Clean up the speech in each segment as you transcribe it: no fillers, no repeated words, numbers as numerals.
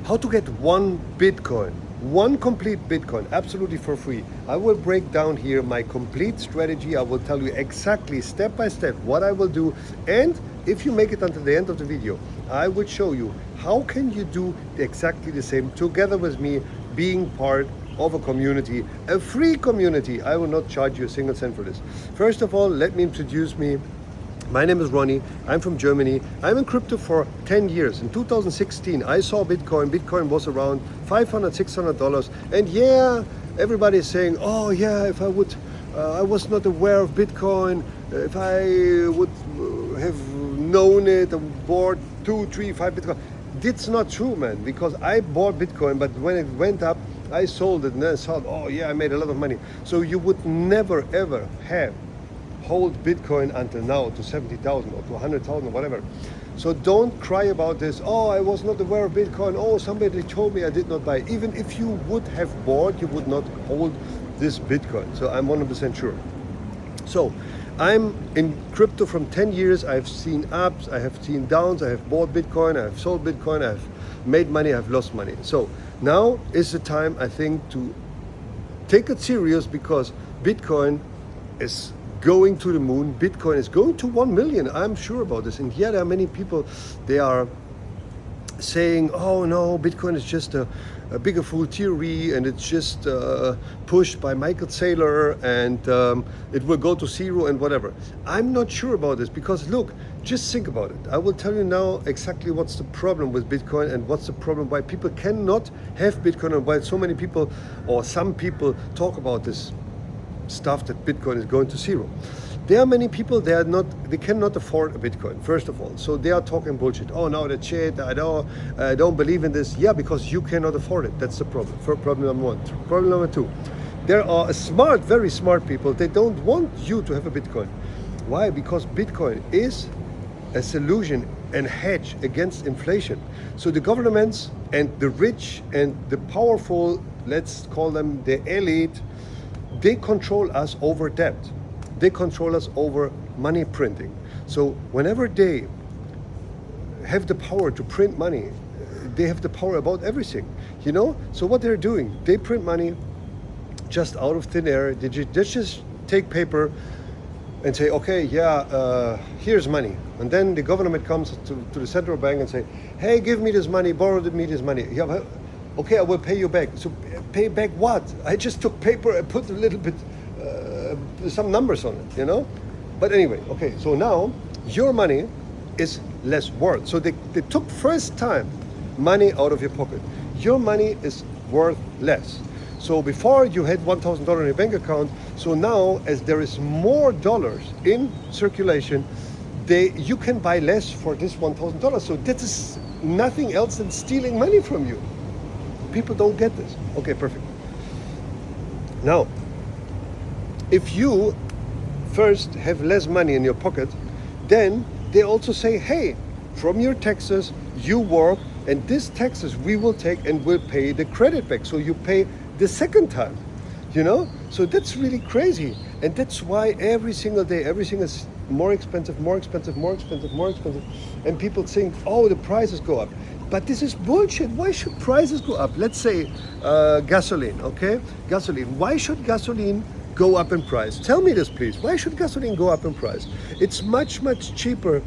how to get one Bitcoin, one complete Bitcoin, absolutely for free. I will break down here my complete strategy. I will tell you exactly step by step what I will do. And if you make it until the end of the video, I will show you how can you do exactly the same together with me, being part of a community, a free community. I will not charge you a single cent for this. First of all, let me introduce me. My name is Ronnie. I'm from Germany. I'm in crypto for 10 years. In 2016, I saw Bitcoin. Bitcoin was around $500, $600. And yeah, everybody is saying, oh yeah, if I would, I was not aware of Bitcoin. If I would have known it, I bought 2, 3, 5 Bitcoin. It's not true, man, because I bought Bitcoin, but when it went up, I sold it and then I thought, oh yeah, I made a lot of money. So you would never ever hold Bitcoin until now to 70,000 or to 100,000 or whatever. So don't cry about this. Oh, I was not aware of Bitcoin. Oh, somebody told me I did not buy. Even if you would have bought, you would not hold this Bitcoin. So I'm 100% sure. So I'm in crypto from 10 years. I've seen ups, I have seen downs. I have bought Bitcoin, I have sold Bitcoin, I have made money, I have lost money. So now is the time, I think, to take it serious, because Bitcoin is going to the moon. Bitcoin is going to 1 million. I'm sure about this. And yeah, there are many people, they are saying, oh no, Bitcoin is just a bigger fool theory, and it's just pushed by Michael Saylor, and it will go to zero and whatever. I'm not sure about this, because look, just think about it. I will tell you now exactly what's the problem with Bitcoin, and what's the problem why people cannot have Bitcoin, and why so many people, or some people, talk about this stuff that Bitcoin is going to zero. There are many people, they cannot afford a Bitcoin, first of all. So they are talking bullshit. Oh no, that's shit, I don't believe in this. Yeah, because you cannot afford it. That's the problem. For problem number one. Problem number two, there are smart, very smart people, they don't want you to have a Bitcoin. Why? Because Bitcoin is a solution and hedge against inflation. So the governments and the rich and the powerful, let's call them the elite, they control us over debt. They control us over money printing. So whenever they have the power to print money, they have the power about everything, you know? So what they're doing, they print money just out of thin air. They just take paper and say, okay, yeah, here's money. And then the government comes to the central bank and say, hey, give me this money, borrow me this money. Yeah, but, okay, I will pay you back. So pay back what? I just took paper and put a little bit, some numbers on it, you know? But anyway, okay, so now your money is less worth. So they took first time money out of your pocket. Your money is worth less. So before you had $1,000 in your bank account, so now as there is more dollars in circulation, you can buy less for this $1,000. So this is nothing else than stealing money from you. People don't get this. Okay, perfect. Now, if you first have less money in your pocket, then they also say, hey, from your taxes, you work, and this taxes we will take and we'll pay the credit back. So you pay the second time, you know? So that's really crazy. And that's why every single day, everything is more expensive, more expensive, more expensive, more expensive. And people think, oh, the prices go up. But this is bullshit. Why should prices go up? Let's say gasoline, okay? Gasoline. Why should gasoline go up in price? Tell me this, please. Why should gasoline go up in price? It's much, much cheaper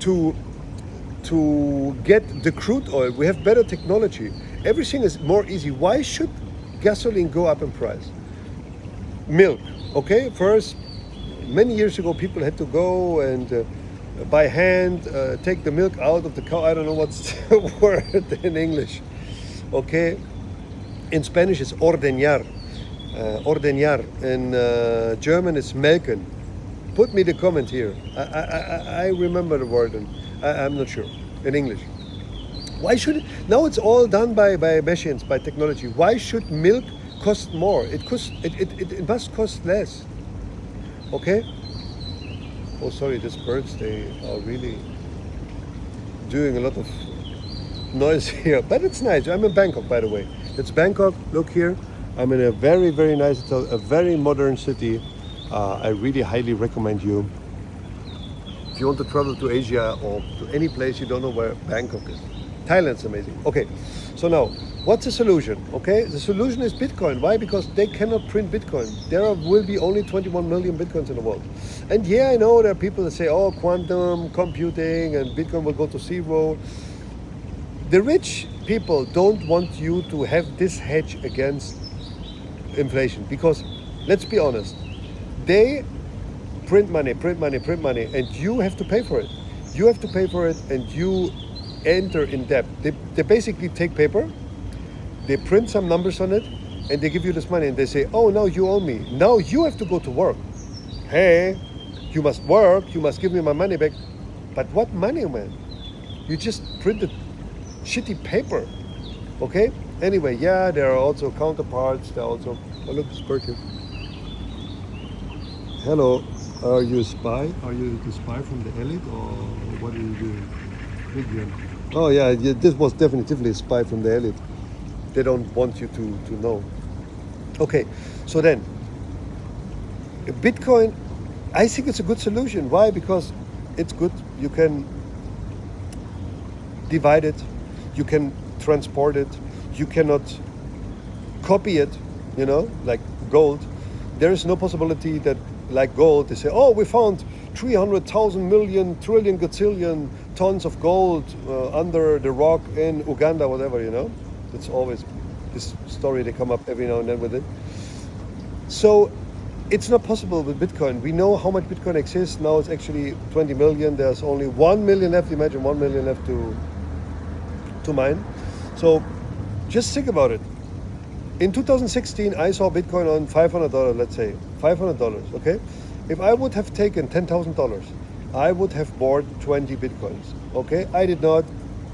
to get the crude oil. We have better technology. Everything is more easy. Why should gasoline go up in price? Milk, okay? First, many years ago, people had to go and by hand take the milk out of the cow. I don't know what's the word in English, okay? In Spanish, it's ordeñar. Ordeñar. In German, it's melken. Put me the comment here. I remember the word, and I'm not sure in English. Why should it? Now it's all done by machines, by technology. Why should milk cost more? It must cost less. Okay? Oh, sorry, these birds, they are really doing a lot of noise here. But it's nice. I'm in Bangkok, by the way. It's Bangkok. Look here. I'm in a very, very nice hotel, a very modern city. I really highly recommend you. If you want to travel to Asia or to any place you don't know where Bangkok is. Thailand's amazing. Okay, So now, what's the solution? Okay, the solution is Bitcoin. Why? Because they cannot print Bitcoin. There will be only 21 million Bitcoins in the world. And yeah, I know there are people that say, oh, quantum computing and Bitcoin will go to zero. The rich people don't want you to have this hedge against inflation because, let's be honest, they print money, and you have to pay for it. You have to pay for it, and you enter in debt. They basically take paper, they print some numbers on it, and they give you this money, and they say, oh, now you owe me. Now you have to go to work. Hey, you must work, you must give me my money back. But what money, man? You just printed shitty paper, okay? Anyway, yeah, there are also counterparts. There are also, oh look, it's bird here. Hello, are you a spy? Are you the spy from the elite, or what are you doing? Vivian. Oh yeah, this was definitively a spy from the elite. They don't want you to know. Okay, so then, Bitcoin, I think it's a good solution. Why? Because it's good. You can divide it, you can transport it, you cannot copy it, like gold. There is no possibility that, like gold, they say, oh, we found 300,000 million trillion gazillion tons of gold under the rock in Uganda, whatever, It's always this story, they come up every now and then with it. So it's not possible with Bitcoin. We know how much Bitcoin exists. Now it's actually 20 million. There's only 1 million left. Imagine 1 million left to mine. So just think about it. In 2016, I saw Bitcoin on $500, let's say. $500, okay? If I would have taken $10,000, I would have bought 20 Bitcoins, okay? I did not.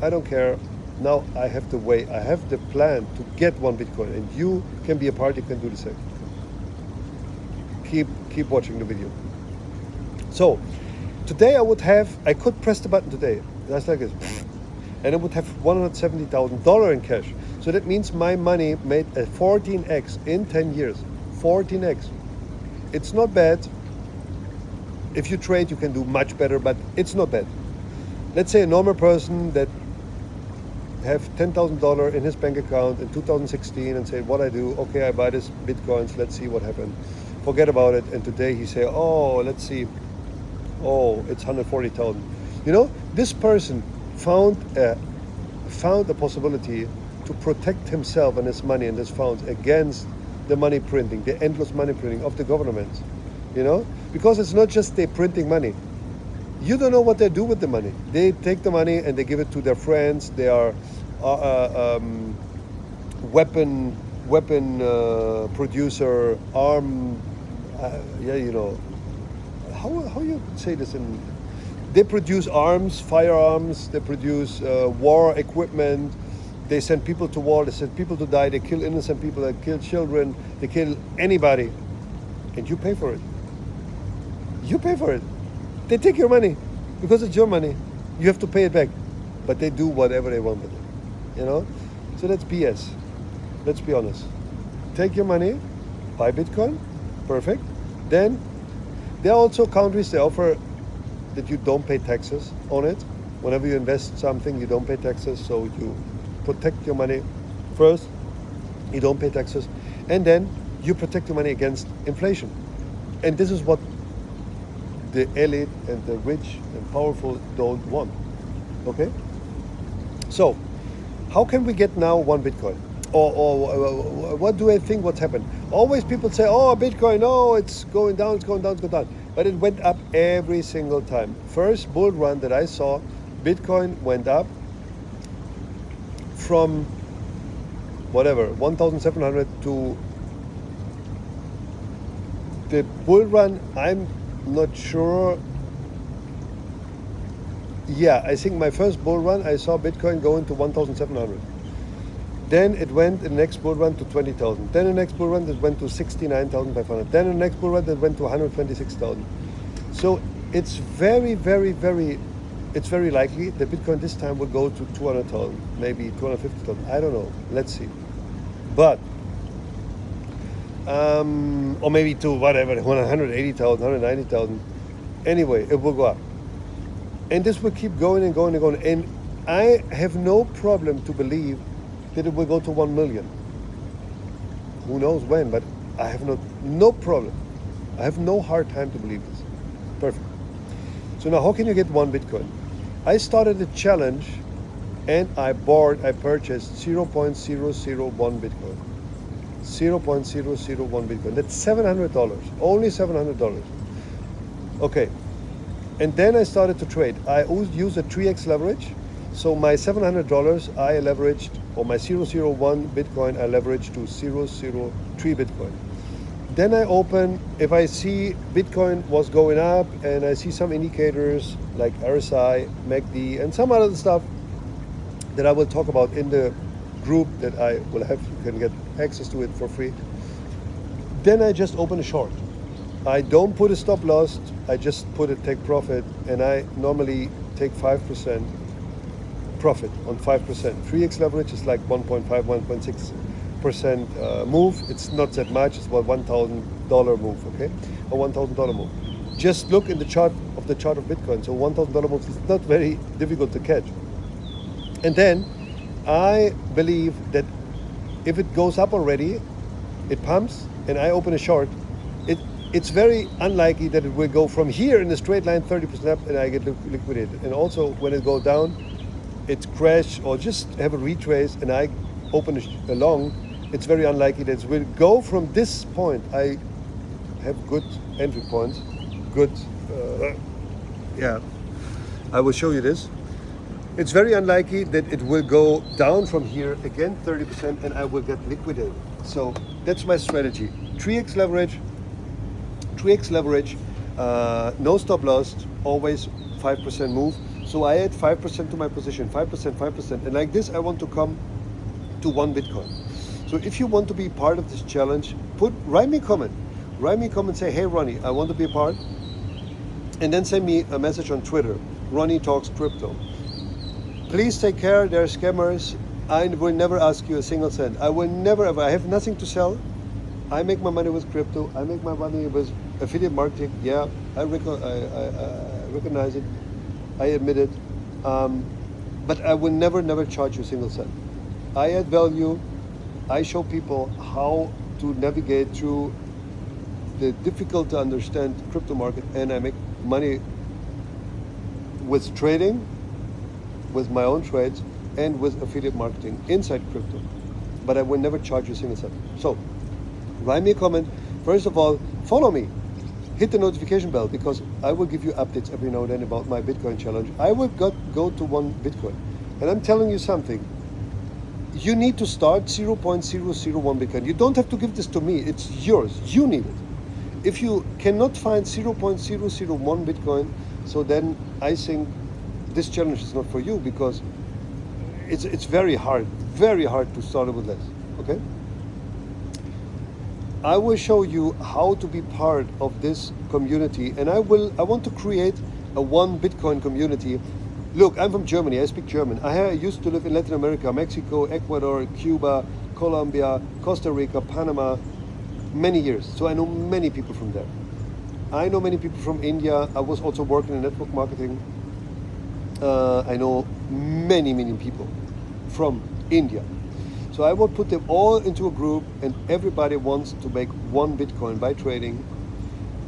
I don't care. Now I have the way. I have the plan to get one Bitcoin, and you can be a part. You can do the same. Keep watching the video. So today I could press the button today. That's like this. And I would have $170,000 in cash. So that means my money made a 14x in 10 years. 14x. It's not bad. If you trade, you can do much better, but it's not bad. Let's say a normal person that have $10,000 in his bank account in 2016 and say, what I do, okay, I buy this Bitcoins, let's see what happened. Forget about it. And today he say, oh, let's see. Oh, it's 140,000. This person found a possibility to protect himself and his money and his funds against the money printing, the endless money printing of the government. Because it's not just they printing money. You don't know what they do with the money. They take the money and they give it to their friends. They are weapon producer, arm. How you say this in? They produce arms, firearms. They produce war equipment. They send people to war. They send people to die. They kill innocent people. They kill children. They kill anybody, and you pay for it. You pay for it. They take your money because it's your money. You have to pay it back, but they do whatever they want with it. So that's BS. Let's be honest. Take your money, buy Bitcoin, perfect. Then there are also countries they offer that you don't pay taxes on it. Whenever you invest something, you don't pay taxes, so you protect your money first. You don't pay taxes, and then you protect your money against inflation. And this is what the elite and the rich and powerful don't want. Okay? So, how can we get now one Bitcoin? Or what do I think what's happened? Always people say, oh, Bitcoin, no, it's going down, it's going down, it's going down. But it went up every single time. First bull run that I saw, Bitcoin went up from whatever, 1,700 to the bull run, I'm not sure. Yeah, I think my first bull run, I saw Bitcoin going to 1,700. Then it went in the next bull run to 20,000. Then the next bull run, it went to 69,500. Then the next bull run, it went to 126,000. So it's very, very, very, it's very likely that Bitcoin this time will go to 200,000, maybe 250,000. I don't know. Let's see. But, or maybe to whatever, 180,000, 190,000. Anyway, it will go up. And this will keep going and going and going. And I have no problem to believe that it will go to 1 million. Who knows when, but I have no problem. I have no hard time to believe this. Perfect. So now how can you get 1 Bitcoin? I started a challenge and I purchased 0.001 Bitcoin. 0.001 Bitcoin. That's $700. Only $700. Okay. And then I started to trade. I used a 3x leverage. So my $700 I leveraged, or my 0.001 Bitcoin I leveraged to 0.03 Bitcoin. Then I open, if I see Bitcoin was going up and I see some indicators like RSI, MACD, and some other stuff that I will talk about in the group that I will have, you can get access to it for free. Then I just open a short. I don't put a stop loss, I just put a take profit, and I normally take 5% profit on 5%. 3x leverage is like 1.5, 1.6% move. It's not that much, it's about $1,000 move, okay? A $1,000 move. Just look in the chart of Bitcoin. So $1,000 move is not very difficult to catch. And then I believe that if it goes up already, it pumps, and I open a short, it's very unlikely that it will go from here in a straight line 30% up and I get liquidated. And also when it goes down, it crash or just have a retrace and I open a long, it's very unlikely that it will go from this point. I have good entry points, I will show you this. It's very unlikely that it will go down from here again 30% and I will get liquidated. So that's my strategy. 3x leverage, no stop loss, always 5% move. So I add 5% to my position, 5%, and like this I want to come to 1 Bitcoin. So if you want to be part of this challenge, write me a comment, say, hey Ronnie, I want to be a part, and then send me a message on Twitter, Ronnie Talks Crypto. Please take care, there are scammers. I will never ask you a single cent. I will never ever, I have nothing to sell. I make my money with crypto, I make my money with affiliate marketing, yeah, I recognize it. I admit it, but I will never charge you a single cent. I add value. I show people how to navigate through the difficult to understand crypto market, and I make money with trading, with my own trades, and with affiliate marketing inside crypto. But I will never charge you a single cent. So, write me a comment. First of all, follow me. Hit the notification bell because I will give you updates every now and then about my Bitcoin challenge. I will go to 1 Bitcoin. And I'm telling you something. You need to start 0.001 Bitcoin. You don't have to give this to me. It's yours. You need it. If you cannot find 0.001 Bitcoin, so then I think this challenge is not for you because it's very hard to start with less. Okay? I will show you how to be part of this community, and I want to create a 1 Bitcoin community. Look, I'm from Germany, I speak German. I used to live in Latin America, Mexico, Ecuador, Cuba, Colombia, Costa Rica, Panama, many years. So I know many people from there. I know many people from India. I was also working in network marketing. I know many people from India. So I will put them all into a group and everybody wants to make 1 Bitcoin by trading.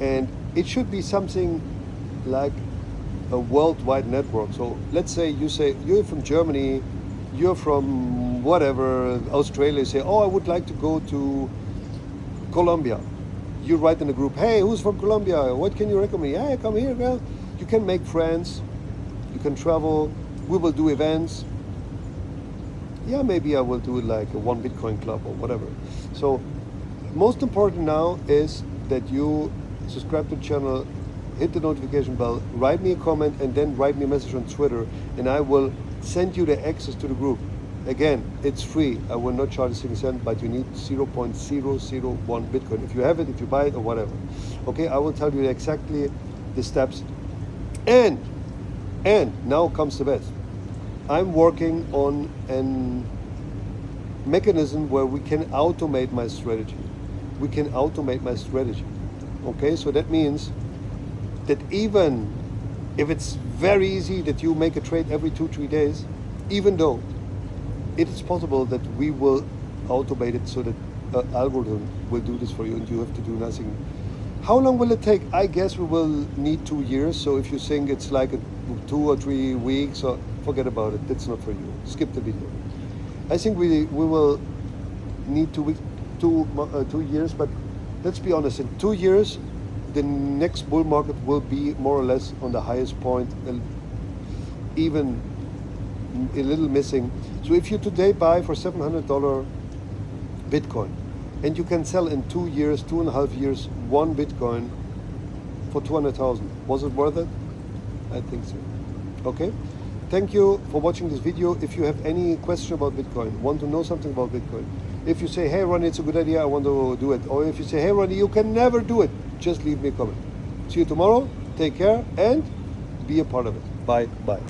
And it should be something like a worldwide network. So let's say you're from Germany, you're from whatever, Australia, you say, oh, I would like to go to Colombia. You write in the group, hey, who's from Colombia? What can you recommend? Hey, come here, girl. You can make friends, you can travel, we will do events. Yeah, maybe I will do like a 1 Bitcoin club or whatever. So most important now is that you subscribe to the channel, hit the notification bell, write me a comment, and then write me a message on Twitter, and I will send you the access to the group. Again, it's free. I will not charge a single cent, but you need 0.001 Bitcoin. If you have it, if you buy it, or whatever. Okay, I will tell you exactly the steps. And now comes the best. I'm working on a mechanism where we can automate my strategy. Okay, so that means that even if it's very easy that you make a trade every 2-3 days, even though it's possible that we will automate it so that algorithm will do this for you and you have to do nothing. How long will it take? I guess we will need 2 years. So if you think it's like 2 or 3 weeks, or forget about it. That's not for you. Skip the video. I think we will need 2 years, but let's be honest. In 2 years, the next bull market will be more or less on the highest point, and even a little missing. So if you today buy for $700 Bitcoin, and you can sell in 2 years, 2.5 years, one Bitcoin for 200,000. Was it worth it? I think so. Okay. Thank you for watching this video. If you have any question about Bitcoin, want to know something about Bitcoin, if you say, hey Ronnie, it's a good idea, I want to do it, or if you say, hey Ronnie, you can never do it, just leave me a comment. See you tomorrow. Take care and be a part of it. Bye. Bye.